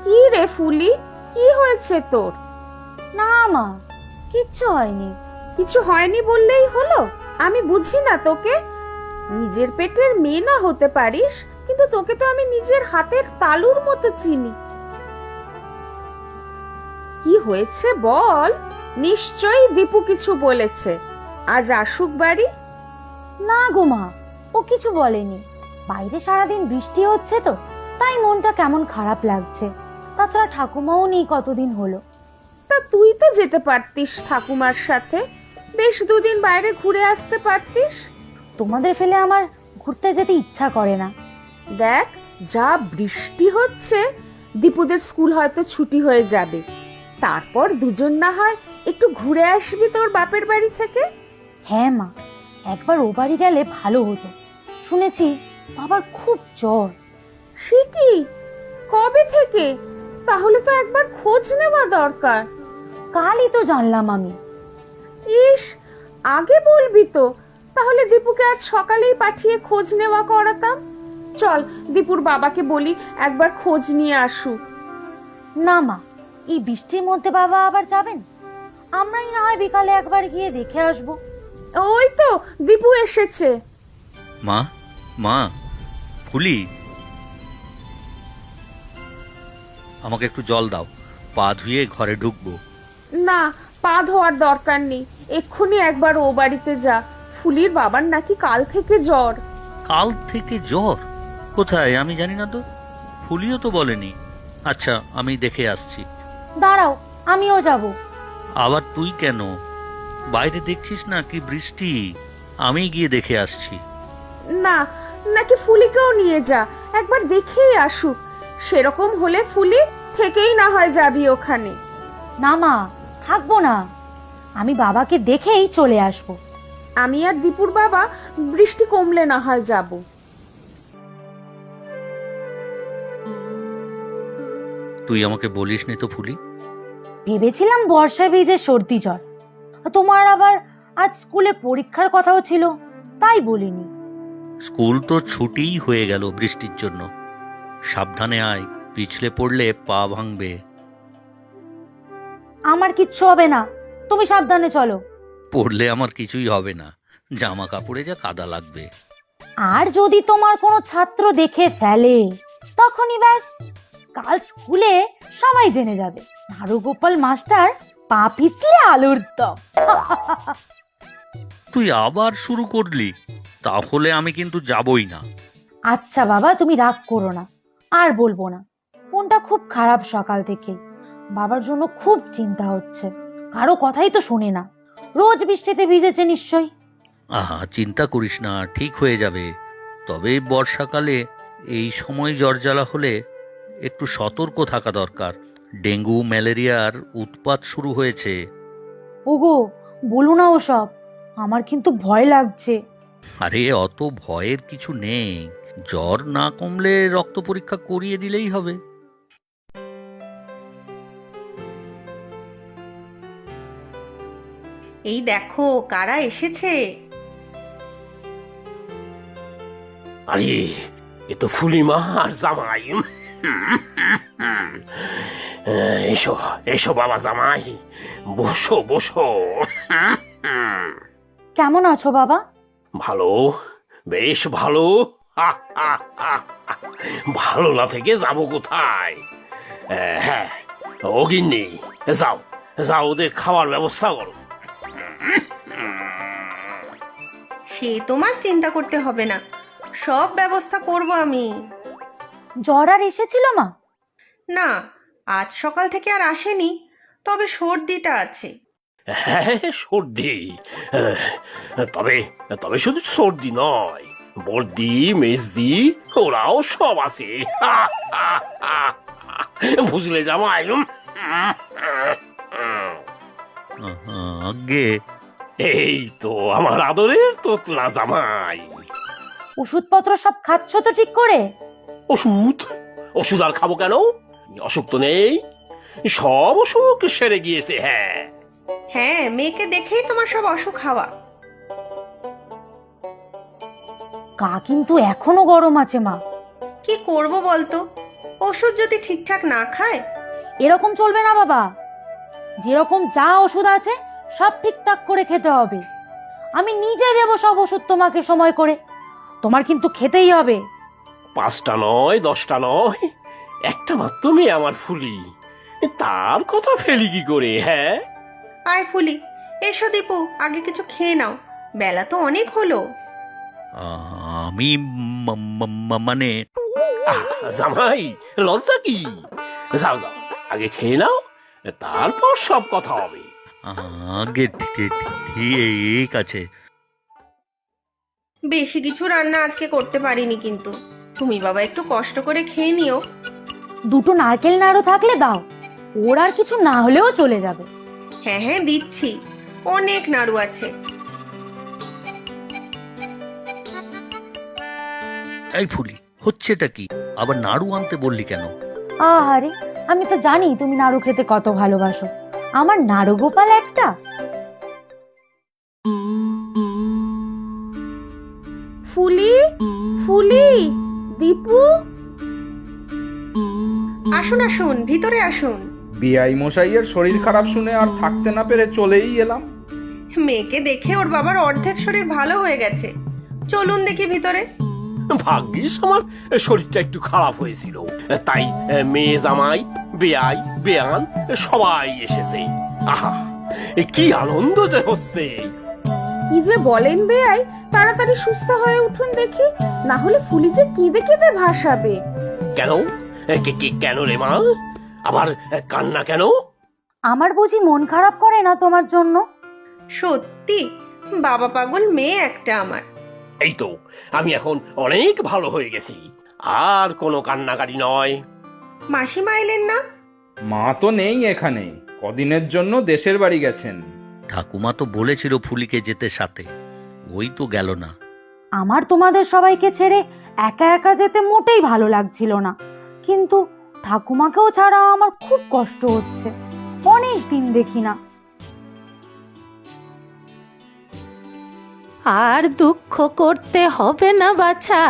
কি রে ফুলি, কি হয়েছে তোর? না মা, কিচ্ছু হয়নি। কিছু হয়নি বললেই হলো? আমি বুঝি না তোকে। নিজের পেটের মেয়ে না হতে পারিস, কিন্তু তোকে তো আমি নিজের হাতের তালুর মতো চিনি। কি হয়েছে বল? নিশ্চয়ই দীপু কিছু বলেছে। আজ আসুক বাড়ি। না গো মা, ও কিছু বলেনি। বাইরে সারাদিন বৃষ্টি হচ্ছে তো, তাই মনটা কেমন খারাপ লাগছে। তাছাড়া ঠাকুমাও নেই কতদিন হলো। তা তুই তো যেতে পারতিস ঠাকুমার সাথে, বেশ দুদিন বাইরে ঘুরে আসতে পারতিস। তোমাদের ফেলে আমার ঘুরতে যেতে ইচ্ছা করে না। দেখ, যা বৃষ্টি হচ্ছে, দীপুদের স্কুল হয়তো ছুটি হয়ে যাবে। তারপর দুজন না হয় একটু ঘুরে আসবি তোর বাপের বাড়ি থেকে। হ্যাঁ মা, একবার ও বাড়ি গেলে ভালো হতো। শুনেছি বাবার খুব জ্বর। সে কি? কবে থেকে? তাহলে তো একবার খোঁজ নেওয়া দরকার। কালই তো জানলাম আমি। ইস, আগে বলবি তো, তাহলে দীপুকে আজ সকালেই পাঠিয়ে খোঁজ নেওয়া করাতাম। চল দীপুর বাবাকে বলি একবার খোঁজ নিয়ে আসুক। না মা, এই বৃষ্টির মধ্যে বাবা আবার যাবেন? আমরাই না হয় বিকালে একবার গিয়ে দেখে আসবো। ওই তো দীপু এসেছে। মা, মা, ফুলি, আমাকে একটু জল দাও, পা ধুয়ে ঘরে ঢুকবো। না, পা ধোয়ার দরকার নেই, এক্ষুনি একবার ও বাড়িতে যা। ফুলির বাবার নাকি কাল থেকে জ্বর। কাল থেকে জ্বর? কোথায়? আমি জানি না তো, ফুলিও তো বলেনি। আচ্ছা, আমি দেখে আসছি। দাঁড়াও, আমিও যাব। আবার তুই কেন? বাইরে দেখছিস না কি বৃষ্টি, আমি গিয়ে দেখে আসছি। না, নাকি ফুলিকেও নিয়ে যা, একবার দেখেই আসুক। সেরকম হলে ফুলি থেকেই না হয় যাবি ওখানে। না মা, থাকবো না। আমি বাবাকে দেখেই চলে আসবো। আমি আর দীপুর বাবা বৃষ্টি কমলে না হয় যাব। তুই আমাকে বলিস নি তো ফুলি। ভেবেছিলাম বর্ষায় ভিজে সর্দি জ্বর। তোমার আবার আজ স্কুলে পরীক্ষার কথাও ছিল, তাই বলিনি। স্কুল তো ছুটিই হয়ে গেল বৃষ্টির জন্য। সাবধানে আয়, পিছলে পড়লে পা ভাঙবে। আমার কিচ্ছু হবে না, তুমি সাবধানে চলো। পড়লে আমার কিছুই হবে না, জামা কাপড়ে যা কাদা লাগবে। আর যদি তোমার কোনো ছাত্র দেখে ফেলে, তখনই ব্যাস, কাল স্কুলে সবাই জেনে যাবে নারুগোপাল মাস্টার পা পিছলে আলুর দম। তুই আবার শুরু করলি? তাহলে আমি কিন্তু যাবই না। আচ্ছা বাবা, তুমি রাগ করো না, আর বলবো না। মনটা খুব খারাপ সকাল থেকে। বাবার জন্য খুব চিন্তা হচ্ছে। কারো কথাই তো শোনে না। রোজ বৃষ্টিতে ভিজেছে নিশ্চয়ই। আহা, চিন্তা করিস না, ঠিক হয়ে যাবে। তবে বর্ষাকালে এই সময় জ্বরজ্বালা হলে একটু সতর্ক থাকা দরকার। ডেঙ্গু ম্যালেরিয়ার উৎপাত শুরু হয়েছে। ওগো, বলো না ওসব, আমার কিন্তু ভয় লাগছে। আরে, অত ভয়ের কিছু নেই। জ্বর না কমলে রক্ত পরীক্ষা করিয়ে দিলেই হবে। এই দেখো কারা এসেছে। আরে, এ তো ফুলিমা আর জামাই। এসো এসো বাবা জামাই, বসো বসো। কেমন আছো বাবা? ভালো, বেশ ভালো। ভালো না থেকে যাবো কোথায়? হ্যাঁ, ও গিন্নি, যাও যাও, ওদের খাওয়ার ব্যবস্থা করো। সে তোমার চিন্তা করতে হবে না, সব ব্যবস্থা করব আমি। জ্বর আর এসেছিল মা? না, আজ সকাল থেকে আর আসেনি, তবে সর্দিটা আছে। হ্যাঁ, সর্দি। তবে তবে শুধু সর্দি নয়, বর্দি মেজদি ওরাও সব আছে। বুঝলে জামাই? আগে এই তো আমার আদরের তোতলা জামাই। ওষুধপত্র সব খাচ্ছ তো ঠিক করে? ওষুধ? ওষুধ আর খাবো কেন? অসুখ তো নেই, সব অসুখ সেরে গিয়েছে। হ্যাঁ হ্যাঁ, মেয়েকে দেখেই তোমার সব অসুখ হওয়া। গা কিন্তু এখনো গরম আছে মা। কি করব বলতো, ওষুধ যদি ঠিকঠাক না খায়? এরকম চলবে না বাবা, যেরকম যা ওষুধ আছে সব ঠিকঠাক করে খেতে হবে। আমি নিজে দেবো সব ওষুধ তোমাকে সময় করে, তোমার কিন্তু খেতেই হবে। 5টা নয় 10টা নয়, একটা মাত্র মেয়ে আমার ফুলি, তার কথা ফেলি কি করে? হ্যাঁ, আয় ফুলি, এসো দীপু, আগে কিছু খেয়ে নাও, বেলা তো অনেক হলো। আমি মানে জামাই লজ্জা কি? যাও যাও, আগে খেয়ে নাও, তারপর সব কথা হবে। আগে ঠিক আছে। বেশি কিছু রান্না আজকে করতে পারিনি, কিন্তু তুমি বাবা একটু কষ্ট করে খেয়ে নিও। 2টো নারকেল নাড়ু থাকলে দাও, ওর আর কিছু না হলেও চলে যাবে। হ্যাঁ হ্যাঁ দিচ্ছি, অনেক নাড়ু আছে। এই ফুলি, হচ্ছেটা কি? আবার নাড়ু আনতে বললি কেন? আহারে, আমি তো জানি তুমি নাড়ু খেতে কত ভালোবাসো। আমার নাড়ু গোপাল একটা। ফুলি, ফুলি, দীপু, আসুন আসুন, ভিতরে আসুন। বিআই মশাইয়ের শরীর খারাপ শুনে আর থাকতে না পেরে চলেই এলাম। মেয়েকে দেখে ওর বাবার অর্ধেক শরীর ভালো হয়ে গেছে, চলুন দেখি ভিতরে। ভাগ্যিস আমার শরীরটা একটু খারাপ হয়েছিল, তাই মেয়ে জামাই বেয়াই বেয়ান সবাই এসেছে। আহা, কি আনন্দ যে হচ্ছে! কি যে বলেন বেয়াই, তাড়াতাড়ি সুস্থ হয়ে উঠুন দেখি, না হলে ফুলি যে কেঁদে কেঁদে ভাসাবে। কেন? কেন রে মা, আবার কান্না কেন? আমার বুঝি মন খারাপ করে না তোমার জন্য? সত্যি বাবা পাগল মেয়ে একটা আমার। এই তো, আমি এখন অনেক ভালো হয়ে গেছি, আর কোনো কান্নাকাটি নয়। মাসিমা এলেন না? মা তো নেই এখানে, কদিনের জন্য দেশের বাড়ি গেছেন। ঠাকুমা তো বলেছিল ফুলিকে যেতে সাথে, ওই তো গেল না। আমার তোমাদের সবাইকে ছেড়ে একা একা যেতে মোটেই ভালো লাগছিল না, কিন্তু ঠাকুমাকেও ছাড়া আমার খুব কষ্ট হচ্ছে, অনেক দিন দেখি না। আর দুঃখ করতে হবে না বাছা,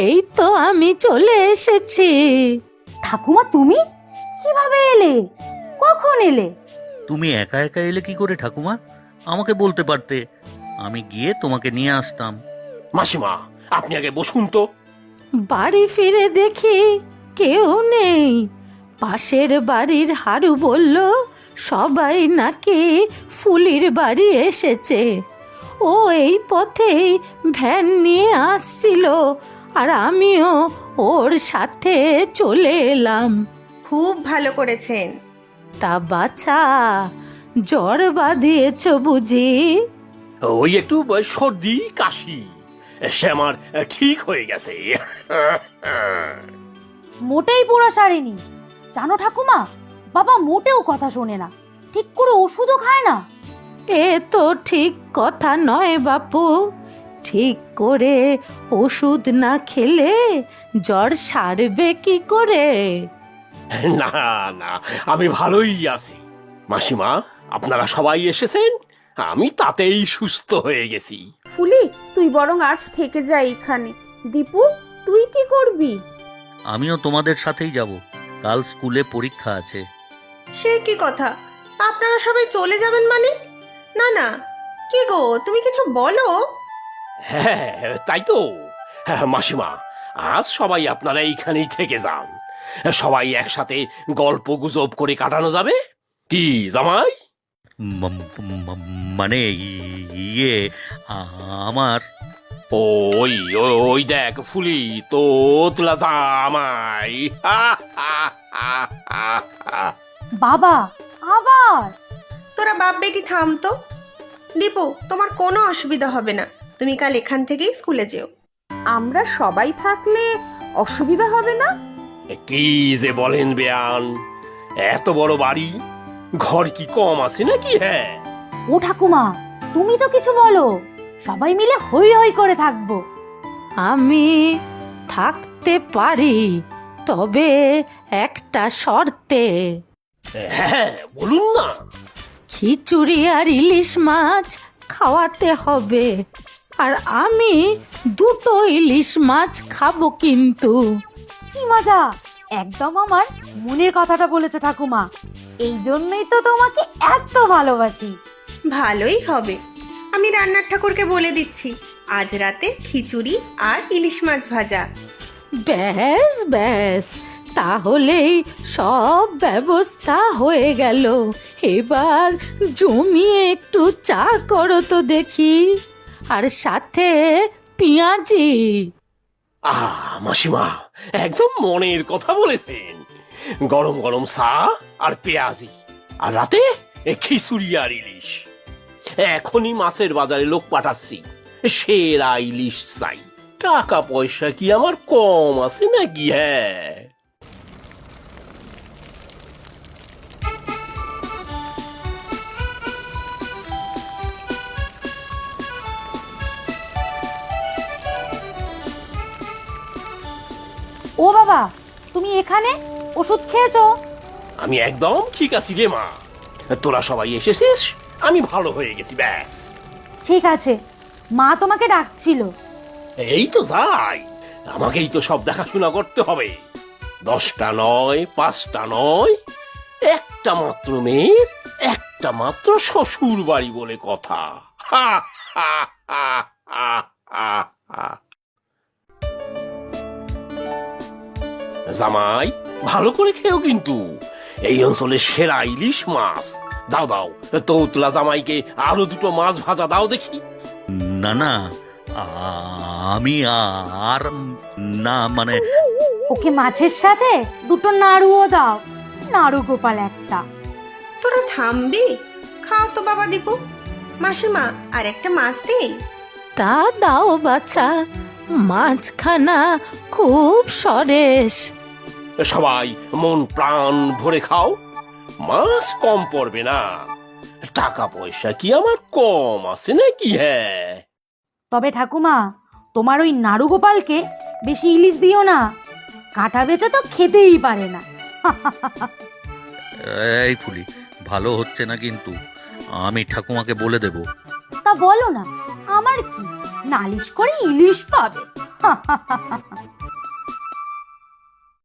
এই তো আমি চলে এসেছি। ঠাকুমা তুমি কিভাবে এলে? কখন এলে? তুমি একা একা এলে কি করে ঠাকুমা? আমাকে বলতে পারতে, আমি গিয়ে তোমাকে নিয়ে আসতাম। মাসিমা, আপনি আগে বসুন তো। বাড়ি ফিরে দেখি কেউ নেই। পাশের বাড়ির হারু বলল সবাই নাকি ফুলির বাড়ি এসেছে। ও এই পথেই ভ্যান নিয়ে আসছিল, আর আমিও ওর সাথে চলে এলাম। খুব ভালো করেছেন। তা বাছা, জ্বর বাঁধিয়েছ বুঝি? ওই একটু সর্দি কাশি, সে আমার ঠিক হয়ে গেছে। মোটেই পুরো সারেনি। জানো ঠাকুমা, বাবা মোটেও কথা শোনে না, ঠিক করে ওষুধও খায় না। এ তো ঠিক কথা নয় বাপু, ঠিক করে ওষুধ না খেলে জ্বর সারবে কি করে? না না, আমি ভালোই আছি। মাসিমা, আপনারা সবাই এসেছেন, আমি তাতেই সুস্থ হয়ে গেছি। ফুলি, তুই বরং আজ থেকে যা এখানে। দীপু, তুই কি করবি? আমিও তোমাদের সাথেই যাব, কাল স্কুলে পরীক্ষা আছে। সে কি কথা, আপনারা সবাই চলে যাবেন মানে? না না, কি গো, তুমি কিছু বলো। হ্যাঁ, তাই তো। হ্যাঁ মাসিমা, আজ সবাই আপনারা এইখানেই থেকে যান, সবাই একসাথে গল্প গুজব করে কাটানো যাবে। কি জামাই? মানে ইয়ে, আমার ওই ওই দেখ ফুলি, তো তুলা জামাই। বাবা আবার? তোরা বাপ বেটি থাম তো। দীপু, তোমার কোনো অসুবিধা হবে না, তুমি কাল এখান থেকেই স্কুলে যেও। আমরা সবাই থাকলে অসুবিধা হবে না? কি যে বলেন বেয়ান, এত বড় বাড়ি, ঘর কি কম আছে নাকি? হ্যাঁ, ও ঠাকুমা, তুমি তো কিছু বলো, সবাই মিলে হই হই করে থাকবো। আমি থাকতে পারি, তবে একটা শর্তে। হ্যাঁ বলুন না। খিচুড়ি আর ইলিশ মাছ খাওয়াতে হবে, আর আমি 2টো ইলিশ মাছ খাবো কিন্তু। কি মজা, একদম আমার মনের কথাটা বলেছো ঠাকুমা, এই জন্যই তো তোমাকে এত ভালোবাসি। ভালোই হবে। আমি রান্নার ঠাকুরকে বলে দিচ্ছি আজ রাতে খিচুড়ি আর ইলিশ মাছ ভাজা। ব্যাস ব্যাস, তাহলেই সব ব্যবস্থা হয়ে গেল। এবার জমিয়ে একটু চা করো তো দেখি, আর সাথে পেঁয়াজি। মাসিমা একদম মনের কথা বলেছেন। গরম গরম চা আর পেঁয়াজি, আর রাতে খিচুড়ি আর ইলিশ। এখনই মাছের বাজারে লোক পাঠাচ্ছি, সেরা ইলিশ চাই। টাকা পয়সা কি আমার কম আছে নাকি? হ্যাঁ, ও বাবা, তুমি এখানে ওষুধ খেয়েছো? আমি একদম ঠিক আছি রে মা। তোরা সবাই এসেছিস, আমি ভালো হয়ে গেছি ব্যাস। ঠিক আছে, মা তোমাকে ডাকছিল। এই তো যাই, আমাকেই তো সব দেখাশোনা করতে হবে। 10টা নয়, 5টা নয়, একটা মাত্র মেয়ের একটা মাত্র শ্বশুর বাড়ি বলে কথা। হা হা হা হা হা হা। জামাই ভালো করে খেও কিন্তু, এই অঞ্চলের সেরা ইলিশ মাছ। দাও দাও, তৌতলা জামাইকে আরো 2টো মাছ ভাজা দাও দেখি। না না, আমি আর না, মানে ওকে মাছের সাথে 2টো নাড়ুও দাও, নাড়ু গোপাল একটা। তোরা থামবি? খাও তো বাবা দীপু। মাসিমা আর একটা মাছ দেই? তা দাও বাছা, মাছখানা খুব সরেশ। সবাই মন প্রাণ ভরে খাও, মাছ কম পড়বে না। টাকা পয়সা কি আমার কম আছে নাকি? হ্যাঁ, তবে ঠাকুমা, তোমার ওই নাড়ু গোপালকে বেশি ইলিশ দিও না, কাঁটা বেচে তো খেতেই পারে না। এই ফুলি, ভালো হচ্ছে না কিন্তু, আমি ঠাকুমাকে বলে দেব। তা বলো না, আমার কি, নালিশ করে ইলিশ পাবে।